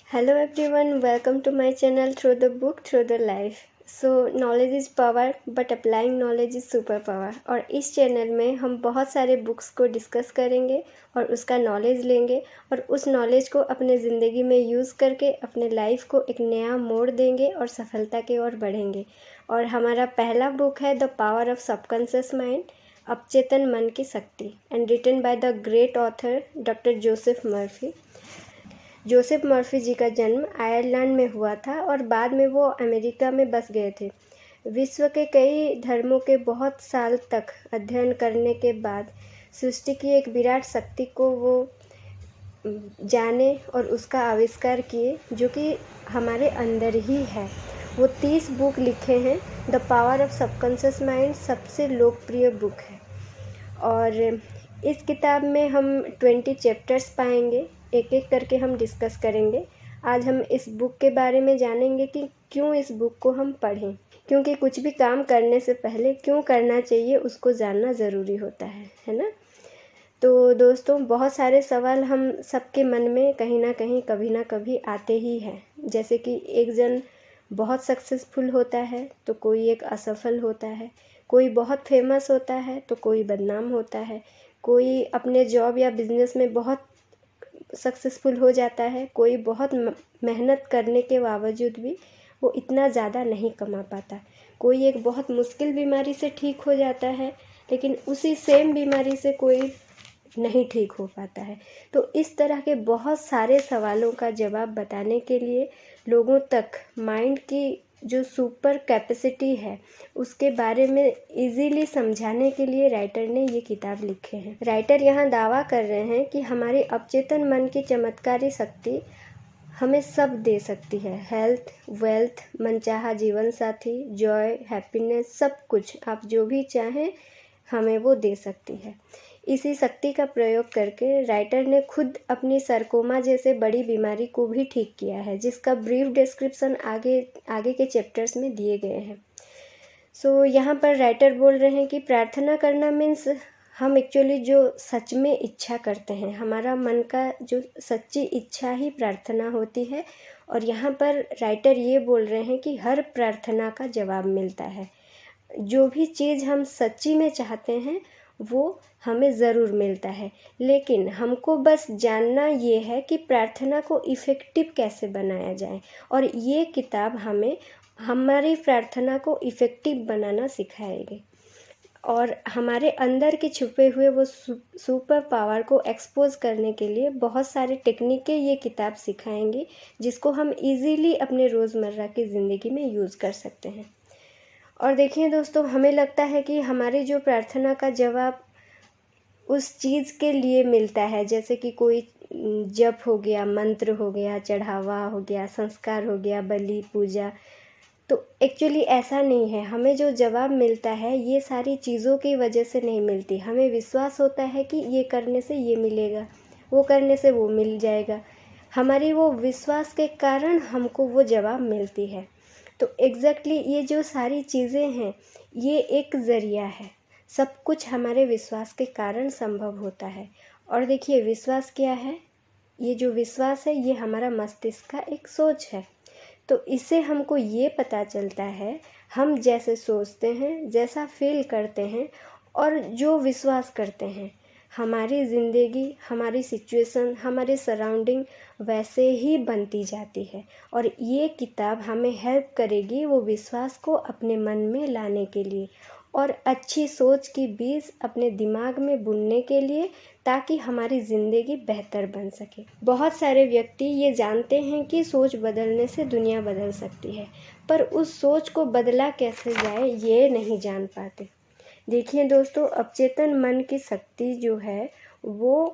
Hello everyone, welcome to my channel Through the Book Through the Life. Knowledge is power but applying knowledge is super power। और इस channel में हम बहुत सारे books को discuss करेंगे और उसका नॉलेज लेंगे और उस नॉलेज को अपने ज़िंदगी में यूज़ करके अपने लाइफ को एक नया मोड़ देंगे और सफलता की ओर बढ़ेंगे। और हमारा पहला बुक है the power of subconscious mind, अवचेतन मन की शक्ति, and written by the great author doctor Joseph Murphy. Joseph Murphy ji का जन्म आयरलैंड में हुआ था और बाद में वो अमेरिका में बस गए थे। विश्व के कई धर्मों के बहुत साल तक अध्ययन करने के बाद सृष्टि की एक विराट शक्ति को वो जाने और उसका आविष्कार किए, जो कि हमारे अंदर ही है। वो 30 बुक लिखे हैं। The power of subconscious mind सबसे लोकप्रिय बुक है और इस किताब में हम 20 चैप्टर्स पाएंगे। एक एक करके हम डिस्कस करेंगे। आज हम इस बुक के बारे में जानेंगे कि क्यों इस बुक को हम पढ़ें, क्योंकि कुछ भी काम करने से पहले क्यों करना चाहिए उसको जानना ज़रूरी होता है ना। तो दोस्तों, बहुत सारे सवाल हम सबके मन में कहीं ना कहीं कभी ना कभी आते ही हैं। जैसे कि एक जन बहुत सक्सेसफुल होता है तो कोई एक असफल होता है, कोई बहुत फेमस होता है तो कोई बदनाम होता है, कोई अपने जॉब या बिजनेस में बहुत सक्सेसफुल हो जाता है, कोई बहुत मेहनत करने के बावजूद भी वो इतना ज़्यादा नहीं कमा पाता, कोई एक बहुत मुश्किल बीमारी से ठीक हो जाता है लेकिन उसी सेम बीमारी से कोई नहीं ठीक हो पाता है। तो इस तरह के बहुत सारे सवालों का जवाब बताने के लिए लोगों तक माइंड की जो सुपर कैपेसिटी है उसके बारे में इजीली समझाने के लिए राइटर ने ये किताब लिखे हैं। राइटर यहाँ दावा कर रहे हैं कि हमारी अवचेतन मन की चमत्कारी शक्ति हमें सब दे सकती है। हेल्थ, वेल्थ, मनचाहा जीवन साथी, जॉय, हैप्पीनेस, सब कुछ आप जो भी चाहें हमें वो दे सकती है। इसी शक्ति का प्रयोग करके राइटर ने खुद अपनी सरकोमा जैसे बड़ी बीमारी को भी ठीक किया है, जिसका ब्रीफ डिस्क्रिप्शन आगे के चैप्टर्स में दिए गए हैं। यहाँ पर राइटर बोल रहे हैं कि प्रार्थना करना मीन्स हम एक्चुअली जो सच में इच्छा करते हैं, हमारा मन का जो सच्ची इच्छा ही प्रार्थना होती है। और यहाँ पर राइटर ये बोल रहे हैं कि हर प्रार्थना का जवाब मिलता है। जो भी चीज़ हम सच्ची में चाहते हैं वो हमें ज़रूर मिलता है, लेकिन हमको बस जानना ये है कि प्रार्थना को इफ़ेक्टिव कैसे बनाया जाए। और ये किताब हमें हमारी प्रार्थना को इफ़ेक्टिव बनाना सिखाएगी और हमारे अंदर के छुपे हुए वो सुपर पावर को एक्सपोज करने के लिए बहुत सारे टेक्निकें ये किताब सिखाएंगी, जिसको हम इजीली अपने रोज़मर्रा की ज़िंदगी में यूज़ कर सकते हैं। और देखिए दोस्तों, हमें लगता है कि हमारी जो प्रार्थना का जवाब उस चीज़ के लिए मिलता है, जैसे कि कोई जप हो गया, मंत्र हो गया, चढ़ावा हो गया, संस्कार हो गया, बलि, पूजा। तो एक्चुअली ऐसा नहीं है। हमें जो जवाब मिलता है ये सारी चीज़ों की वजह से नहीं मिलती। हमें विश्वास होता है कि ये करने से ये मिलेगा, वो करने से वो मिल जाएगा। हमारी वो विश्वास के कारण हमको वो जवाब मिलती है। तो एग्जैक्टली ये जो सारी चीज़ें हैं ये एक ज़रिया है। सब कुछ हमारे विश्वास के कारण संभव होता है। और देखिए, विश्वास क्या है? ये जो विश्वास है ये हमारा मस्तिष्क का एक सोच है। तो इससे हमको ये पता चलता है, हम जैसे सोचते हैं, जैसा फील करते हैं और जो विश्वास करते हैं, हमारी ज़िंदगी, हमारी सिचुएशन, हमारी सराउंडिंग वैसे ही बनती जाती है। और ये किताब हमें हेल्प करेगी वो विश्वास को अपने मन में लाने के लिए और अच्छी सोच की बीज अपने दिमाग में बुनने के लिए, ताकि हमारी ज़िंदगी बेहतर बन सके। बहुत सारे व्यक्ति ये जानते हैं कि सोच बदलने से दुनिया बदल सकती है, पर उस सोच को बदला कैसे जाए ये नहीं जान पाते। देखिए दोस्तों, अवचेतन मन की शक्ति जो है वो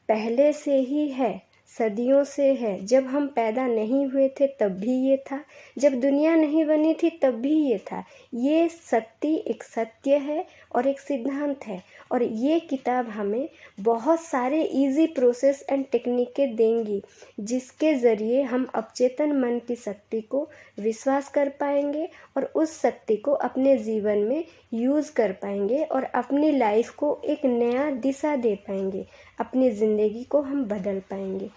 पहले से ही है, सदियों से है। जब हम पैदा नहीं हुए थे तब भी ये था, जब दुनिया नहीं बनी थी तब भी ये था। ये शक्ति एक सत्य है और एक सिद्धांत है। और ये किताब हमें बहुत सारे इजी प्रोसेस एंड टेक्निकें देंगी, जिसके ज़रिए हम अवचेतन मन की शक्ति को विश्वास कर पाएंगे और उस शक्ति को अपने जीवन में यूज़ कर पाएंगे और अपनी लाइफ को एक नया दिशा दे पाएंगे, अपनी ज़िंदगी को हम बदल पाएंगे।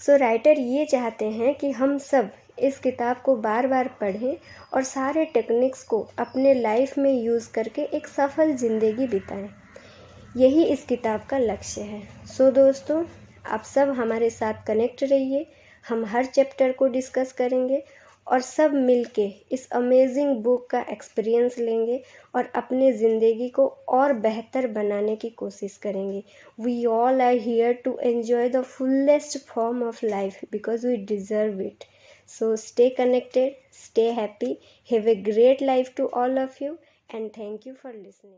सो राइटर ये चाहते हैं कि हम सब इस किताब को बार बार पढ़ें और सारे टेक्निक्स को अपने लाइफ में यूज़ करके एक सफल ज़िंदगी बिताएं। यही इस किताब का लक्ष्य है। सो दोस्तों, आप सब हमारे साथ कनेक्ट रहिए। हम हर चैप्टर को डिस्कस करेंगे और सब मिलके इस अमेजिंग बुक का एक्सपीरियंस लेंगे और अपने ज़िंदगी को और बेहतर बनाने की कोशिश करेंगे। We all are here to enjoy the fullest form of life because we deserve it. So stay connected, stay happy, have a great life to all of you, and thank you for listening.